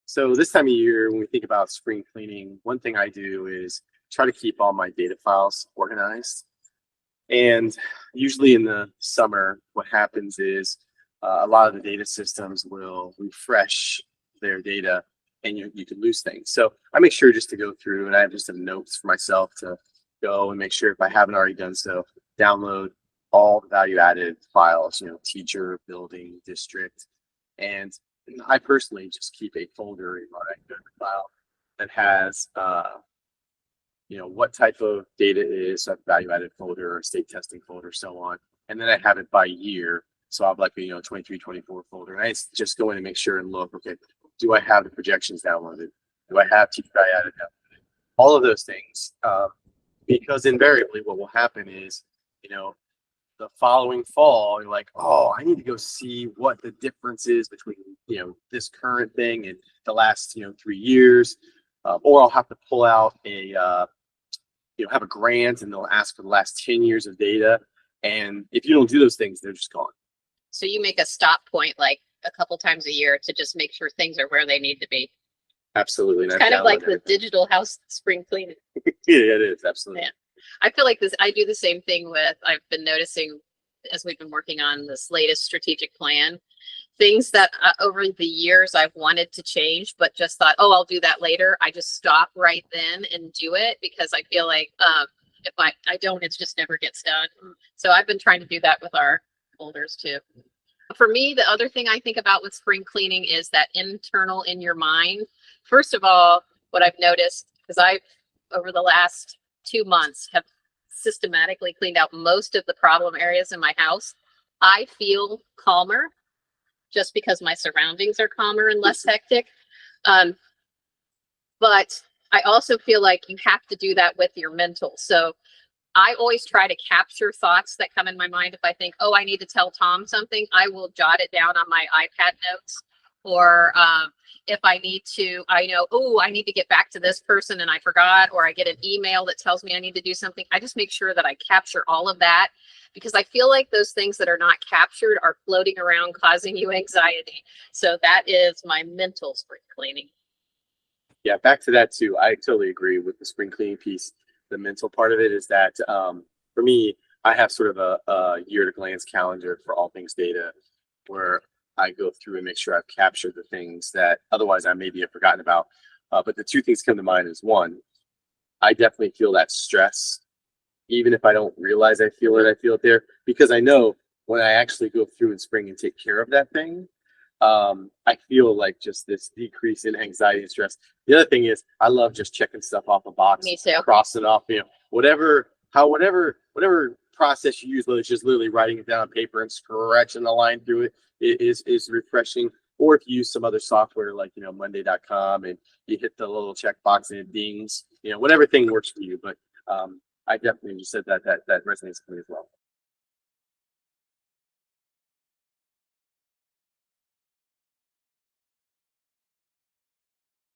So this time of year, when we think about spring cleaning, one thing I do is try to keep all my data files organized. And usually in the summer, what happens is a lot of the data systems will refresh their data and you can lose things. So I make sure just to go through and I have just some notes for myself to go and make sure if I haven't already done so, download all the value added files, teacher, building, district. And I personally just keep a folder in my file that has what type of data is a value added folder or state testing folder, so on. And then I have it by year. So I have like a 23, 24 folder. And I just go in and make sure and look, okay, do I have the projections downloaded? Do I have teacher value added downloaded? All of those things. Because invariably what will happen is, the following fall, you're like, oh, I need to go see what the difference is between, this current thing and the last, 3 years. Or I'll have to pull out have a grant and they'll ask for the last 10 years of data. And if you don't do those things, they're just gone. So you make a stop point like a couple times a year to just make sure things are where they need to be. Absolutely. It's kind of like the digital house spring cleaning. Yeah, it is. Absolutely. Yeah. I feel like I do the same thing I've been noticing as we've been working on this latest strategic plan, things that over the years I've wanted to change, but just thought, oh, I'll do that later. I just stop right then and do it because I feel like if I don't, it just never gets done. So I've been trying to do that with our folders too. For me, the other thing I think about with spring cleaning is that internal in your mind. First of all, what I've noticed, because I've over the last 2 months have systematically cleaned out most of the problem areas in my house, I feel calmer just because my surroundings are calmer and less hectic. But I also feel like you have to do that with your mental. So I always try to capture thoughts that come in my mind. If I think, oh, I need to tell Tom something, I will jot it down on my iPad notes. Or if I need to, I know, oh, I need to get back to this person and I forgot, or I get an email that tells me I need to do something. I just make sure that I capture all of that because I feel like those things that are not captured are floating around causing you anxiety. So that is my mental spring cleaning. Yeah, back to that too. I totally agree with the spring cleaning piece. The mental part of it is that for me, I have sort of a year at a glance calendar for all things data where I go through and make sure I've captured the things that otherwise I maybe have forgotten about. But the two things come to mind is one, I definitely feel that stress. Even if I don't realize I feel it there because I know when I actually go through in spring and take care of that thing, I feel like just this decrease in anxiety and stress. The other thing is I love just checking stuff off a box, Me too. crossing off, whatever process you use, whether it's just literally writing it down on paper and scratching the line through it is refreshing. Or if you use some other software like, Monday.com and you hit the little check box and it dings, whatever thing works for you. But I definitely just said that resonates with me as well.